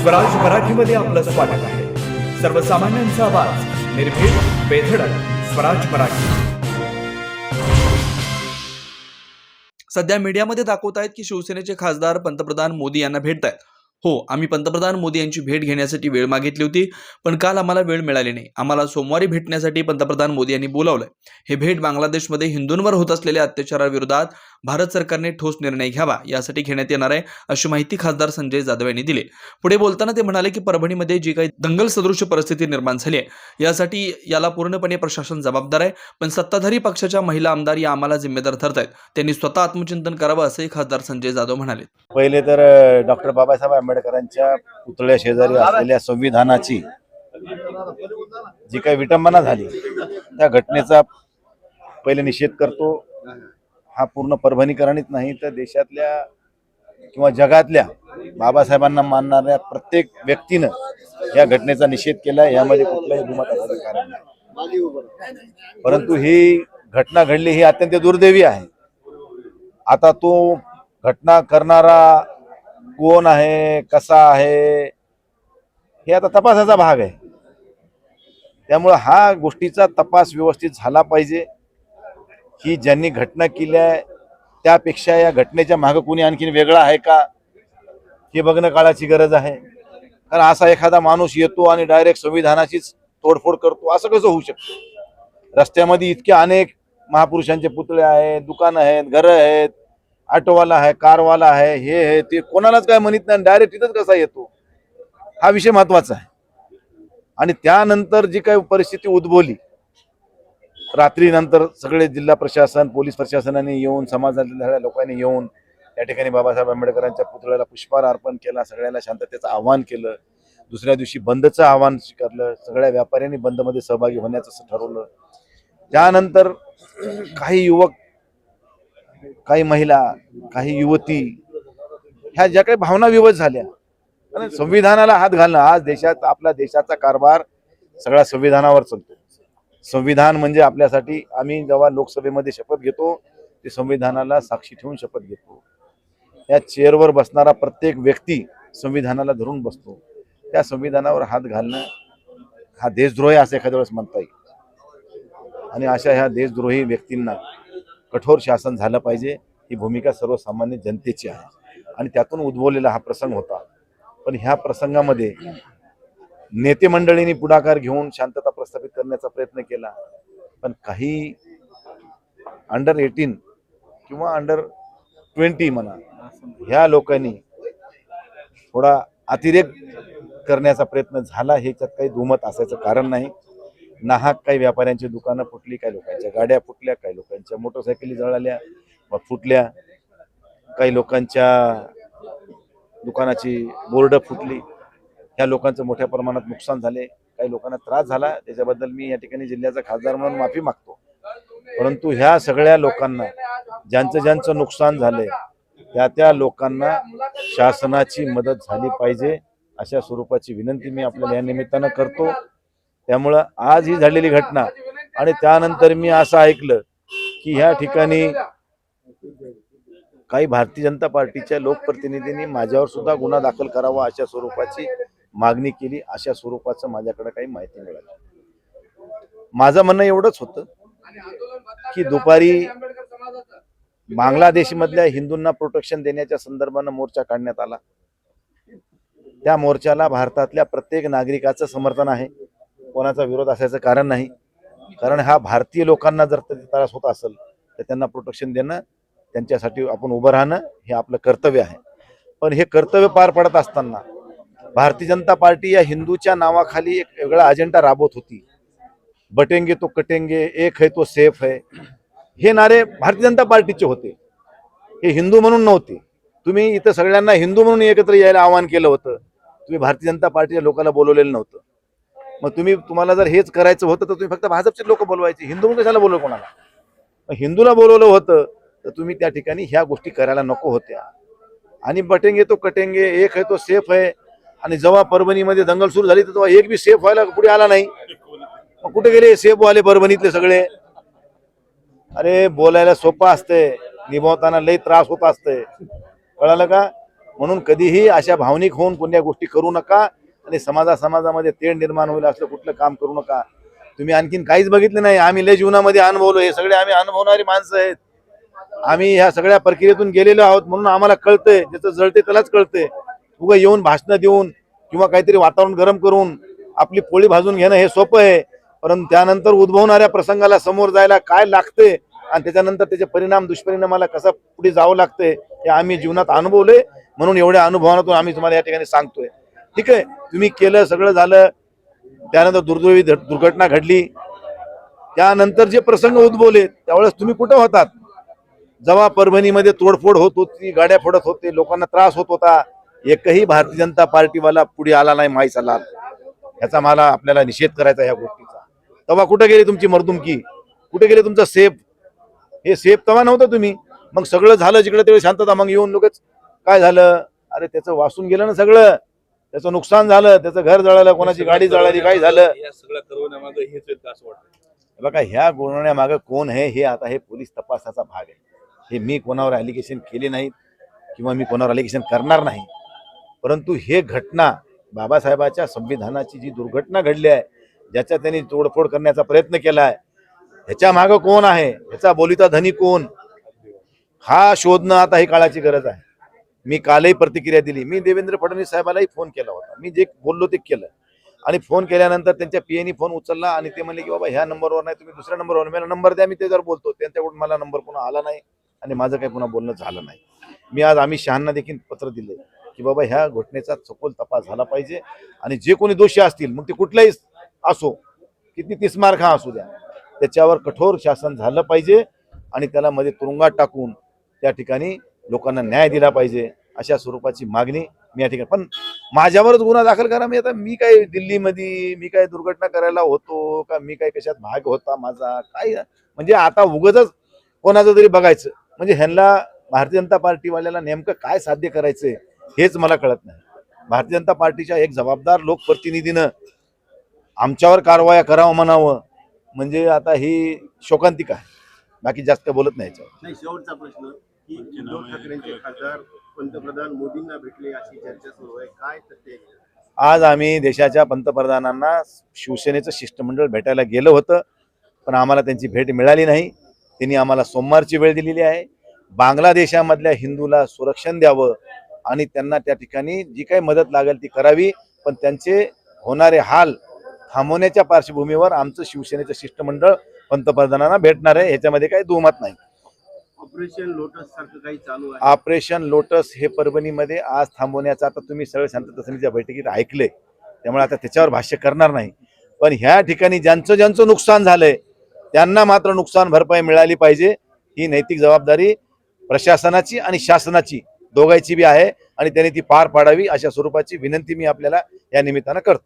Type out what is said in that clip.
स्वराज मराठीमध्ये आपलं स्वागत आहे. सर्वसामान्यांचा आवाज, निर्भीड, बेधडक, स्वराज मराठी. सध्या मीडियामध्ये दाखवत आहेत की शिवसेनेचे खासदार पंतप्रधान मोदी यांना भेटत आहेत. हो, आम्ही पंतप्रधान मोदी यांची भेट घेण्यासाठी वेळ मागितली होती, पण काल आम्हाला वेळ मिळाली नाही. आम्हाला सोमवारी भेटण्यासाठी पंतप्रधान मोदी यांनी बोलावलंय. हे भेट बांगलादेशमध्ये हिंदूंवर होत असलेल्या अत्याचाराविरोधात भारत सरकारने ठोस निर्णय घ्यावा यासाठी घेण्यात येणार आहे, अशी माहिती खासदार संजय जाधव यांनी दिली. पुढे बोलताना ते म्हणाले की परभणीमध्ये जी काही दंगल सदृश परिस्थिती निर्माण झाली आहे यासाठी याला पूर्णपणे प्रशासन जबाबदार आहे, पण सत्ताधारी पक्षाच्या महिला आमदार या आम्हाला जिम्मेदार ठरत आहेत. त्यांनी स्वतः आत्मचिंतन करावं असंही खासदार संजय जाधव म्हणाले. पहिले तर डॉक्टर बाबासाहेब आंबेडकरांच्या पुतळ्या शेजारी असलेल्या संविधानाची जी काही विटंबना झाली त्या घटनेचा पहिले निषेध करतो. हा पूर्ण परभणीकरणीच नाही तर देशातल्या किंवा जगातल्या बाबासाहेबांना मानणाऱ्या प्रत्येक व्यक्तीनं या घटनेचा निषेध केला. यामध्ये कुठलाही दुमत असण्याचं कारण नाही. परंतु ही घटना घडली ही अत्यंत दुर्दैवी आहे. आता तो घटना करणारा कोण आहे, कसा आहे, हे आता तपासाचा भाग आहे. त्यामुळे हा गोष्टीचा तपास व्यवस्थित झाला पाहिजे. ही ज्यांनी घटना केली आहे त्यापेक्षा या घटनेच्या मागे कोणी आणखीन वेगळा आहे का हे बघणं काळाची गरज आहे. कारण असा एखादा माणूस येतो आणि डायरेक्ट संविधानाचीच तोडफोड करतो, असं कसं होऊ शकतं? रस्त्यामध्ये इतके अनेक महापुरुषांचे पुतळे आहेत, दुकानं आहेत, घरं आहेत, ऑटोवाला आहे, कारवाला आहे, हे आहे ते, कोणालाच काय म्हणत नाही, डायरेक्ट तिथंच कसा येतो, हा विषय महत्वाचा आहे. आणि त्यानंतर जी काही परिस्थिती उद्भवली रात्रीनंतर सगळे जिल्हा प्रशासन, पोलीस प्रशासनाने येऊन, समाजातल्या लोकांनी येऊन या ठिकाणी बाबासाहेब आंबेडकरांच्या पुतळ्याला पुष्पहार अर्पण केला, सगळ्यांना शांततेचं आवाहन केलं. दुसऱ्या दिवशी बंदचं आवाहन स्वीकारलं, सगळ्या व्यापाऱ्यांनी बंदमध्ये सहभागी होण्याचं ठरवलं. त्यानंतर काही युवक, काही महिला, काही युवती ह्या ज्या काही भावना विवश झाल्या आणि संविधानाला हात घालणं, आज देशात आपला देशाचा कारभार सगळा संविधानावर चालतो. संविधान म्हणजे आपल्यासाठी, आम्ही जेव्हा लोकसभेमध्ये शपथ घेतो ते संविधानाला साक्षी ठेवून शपथ घेतो. या चेअरवर बसणारा प्रत्येक व्यक्ती संविधानाला धरून बसतो. त्या संविधानावर हात घालणं हा देशद्रोही असं एखाद्या वेळेस म्हणता येईल. आणि अशा ह्या देशद्रोही व्यक्तींना कठोर शासन झालं पाहिजे, ही भूमिका सर्वसामान्य जनतेची आहे. आणि त्यातून उद्भवलेला हा प्रसंग होता. पण ह्या प्रसंगामध्ये नेते मंडळींनी पुढाकार घेऊन शांतता प्रस्थापित करण्याचा प्रयत्न केला, पण काही अंडर 18 किंवा अंडर 20 म्हणा ह्या लोकांनी थोडा अतिरेक करण्याचा प्रयत्न झाला. ह्याच्यात काही दुमत असायचं कारण नाही. नाहक काही व्यापाऱ्यांची दुकानं फुटली, काही लोकांच्या गाड्या फुटल्या, काही लोकांच्या मोटरसायकली जळाल्या व फुटल्या, काही लोकांच्या दुकानाची बोर्ड फुटली. ह्या लोकांचं मोठ्या प्रमाणात नुकसान झाले, काही लोकांना त्रास झाला. त्याच्याबद्दल मी या ठिकाणी जिल्ह्याचा खासदार म्हणून माफी मागतो. परंतु ह्या सगळ्या लोकांना ज्यांचं नुकसान झालंय त्या लोकांना शासनाची मदत झाली पाहिजे, अशा स्वरूपाची विनंती मी आपल्याला या निमित्तानं करतो. त्यामुळं आज ही झालेली घटना आणि त्यानंतर मी असं ऐकलं की ह्या ठिकाणी काही भारतीय जनता पार्टीच्या लोकप्रतिनिधींनी माझ्यावर सुद्धा गुन्हा दाखल करावा अशा स्वरूपाची मागणी केली. अशा स्वरूपाचं माझ्याकडे काही माहिती मिळाली. माझं म्हणणं एवढंच होतं की दुपारी बांगलादेशमधल्या हिंदूंना प्रोटेक्शन देण्याच्या संदर्भानं मोर्चा काढण्यात आला. त्या मोर्चाला भारतातल्या प्रत्येक नागरिकाचं समर्थन आहे, कोणाचा विरोध असायचं कारण नाही. कारण हा भारतीय लोकांना जर त्रास होत असेल तर त्यांना प्रोटेक्शन देणं, त्यांच्यासाठी आपण उभं राहणं हे आपलं कर्तव्य आहे. पण हे कर्तव्य पार पडत असताना भारतीय जनता पार्टी या हिंदूच्या नावाखाली एक वेगळा अजेंडा राबवत होती. बटेंगे तो कटेंगे, एक है तो सेफ है, हे नारे भारतीय जनता पार्टीचे होते. हे हिंदू म्हणून नव्हते. तुम्ही इथं सगळ्यांना हिंदू म्हणून एकत्र यायला आवाहन केलं होतं. तुम्ही भारतीय जनता पार्टीच्या लोकांना बोलवलेलं नव्हतं. मग तुम्हाला जर हेच करायचं होतं तर तुम्ही फक्त भाजपचे लोक बोलवायचे, हिंदू म्हणून कशाला बोलवलं कोणाला? हिंदूला बोलवलं होतं तर तुम्ही त्या ठिकाणी ह्या गोष्टी करायला नको होत्या. आणि बटेंगे तो कटेंगे, एक है तो सेफ है, आणि जेव्हा परभणीमध्ये दंगल सुरू झाली तर तेव्हा एक बी सेफ व्हायला पुढे आला नाही. मग कुठे गेले सेफ वाले परभणीतले सगळे? अरे बोलायला सोपं असते, निभावताना लई त्रास होत असते, कळालं का? म्हणून कधीही अशा भावनिक होऊन कोणत्या गोष्टी करू नका आणि समाजामध्ये तेढ निर्माण होईल असलं कुठलं काम करू नका. तुम्ही आणखीन काहीच बघितलं नाही. आम्ही लय जीवनामध्ये अनुभवलो. हे सगळे आम्ही अनुभवणारी माणसं आहेत. आम्ही ह्या सगळ्या प्रक्रियेतून गेलेलो आहोत म्हणून आम्हाला कळतंय. ज्याचं जळते त्यालाच कळतंय. उगा येऊन भाषणं देऊन किंवा काहीतरी वातावरण गरम करून आपली पोळी भाजून घेणं हे सोपं आहे, परंतु त्यानंतर उद्भवणाऱ्या प्रसंगाला समोर जायला काय लागते आणि त्याच्यानंतर त्याचे परिणाम दुष्परिणामाला कसा पुढे जावं लागते हे आम्ही जीवनात अनुभवले. म्हणून एवढ्या अनुभवातून आम्ही तुम्हाला या ठिकाणी सांगतोय. ठीक आहे, तुम्ही केलं, सगळं झालं, त्यानंतर दुर्दैवी दुर्घटना घडली, त्यानंतर जे प्रसंग उद्भवले त्यावेळेस तुम्ही कुठं होतात? जेव्हा परभणीमध्ये तोडफोड होत होती, गाड्या फोडत होते, लोकांना त्रास होत होता, एकही भारतीय जनता पार्टीवाला पुढे आला नाही. माहीचा लाल याचा मला आपल्याला निषेध करायचा ह्या गोष्टीचा. तेव्हा कुठे गेली तुमची मर्दुमकी? कुठे गेले तुमचं सेफ? हे सेफ तेव्हा नव्हतं तुम्ही. मग सगळं झालं जिकडे तिकडे शांतता, मग येऊन लोकच काय झालं? अरे त्याचं वासून गेलं ना सगळं, त्याचं नुकसान झालं, त्याचं घर जळालं, कोणाची गाडी जळाली, काय झालं? या सगळ्या करवण्यामागे हेच आहेत असं वाटतं. बघा, ह्या गोळण्यामागे कोण आहे हे आता हे पोलीस तपासाचा भाग आहे. हे मी कोणावर ॲलिगेशन केले नाहीत किंवा मी कोणावर ॲलिगेशन करणार नाही, परंतु हे घटना बाबासाहेबाच्या संविधानाची जी दुर्घटना घडली आहे, ज्याच्या त्यांनी तोडफोड करण्याचा प्रयत्न केला आहे, ह्याच्या मागं कोण आहे, ह्याचा बोलीचा धनी कोण, हा शोधणं आता ही काळाची गरज आहे. मी कालही प्रतिक्रिया दिली. मी देवेंद्र फडणवीस साहेबांनाही फोन केला होता. मी जे बोललो ते केलं आणि फोन केल्यानंतर त्यांच्या पीएनी फोन उचलला आणि ते म्हणले की बाबा ह्या नंबरवर नाही, तुम्ही दुसऱ्या नंबरवर, मला नंबर द्या, मी त्याच्यावर बोलतो. त्यांच्याकडून मला नंबर पुन्हा आला नाही आणि माझं काही पुन्हा बोलणं झालं नाही. मी आज अमित शहांना देखील पत्र दिले की बाबा ह्या घटनेचा सखोल तपास झाला पाहिजे आणि जे कोणी दोषी असतील, मग ते कुठलाही असो, किती 30 मार्क असू द्या, त्याच्यावर कठोर शासन झालं पाहिजे आणि त्याला मध्ये तुरुंगात टाकून त्या ठिकाणी लोकांना न्याय दिला पाहिजे, अशा स्वरूपाची मागणी मी या ठिकाणी. पण माझ्यावरच गुन्हा दाखल करा. मी काय दिल्लीमध्ये मी काय दुर्घटना करायला होतो का? मी काय कशात भाग होता माझा काय? म्हणजे आता उगाचच कोणाचं तरी बघायचं. म्हणजे ह्यांना भारतीय जनता पार्टीवाल्याला नेमकं काय साध्य करायचंय हेच मला कळत नाही. भारतीय जनता पार्टीच्या एक जबाबदार लोकप्रतिनिधीनं आमच्यावर कारवाया करावं म्हणावं म्हणजे आता ही शोकांतिका आहे. बाकी जास्त काय बोलत नाही याच्यावर. नाही, शेवटचा प्रश्न की उद्धव ठाकरेंचे खासदार पंतप्रधान मोदींना भेटले अशी चर्चा सुरू आहे, काय तथ्य आहे? आज आम्ही देशाच्या पंतप्रधानांना शिवसेनेचं शिष्टमंडळ भेटायला गेलं होतं, पण आम्हाला त्यांची भेट मिळाली नाही. त्यांनी आम्हाला सोमवारची वेळ दिलेली आहे. बांगलादेशामधल्या हिंदूला संरक्षण द्यावं आणि त्यांना त्या ठिकाणी जी काही मदत लागेल ती करावी, पण त्यांचे होणारे हाल थांबवण्याच्या पार्श्वभूमीवर आमचं शिवसेनेचं शिष्टमंडळ पंतप्रधानांना भेटणार आहे, ह्याच्यामध्ये काही दुमत नाही. ऑपरेशन लोटस सारखं काही चालू आहे? ऑपरेशन लोटस हे परभणीमध्ये आज थांबवण्याचं आता तुम्ही सगळे शांतता समितीच्या बैठकीत ऐकले, त्यामुळे आता त्याच्यावर भाष्य करणार नाही. पण ह्या ठिकाणी ज्यांचं नुकसान झालंय त्यांना मात्र नुकसान भरपाई मिळाली पाहिजे. ही नैतिक जबाबदारी प्रशासनाची आणि शासनाची दोघांची बी आहे आणि त्यांनी ती पार पाडावी अशा स्वरूपाची विनंती मी आपल्याला या निमित्तानं करतो.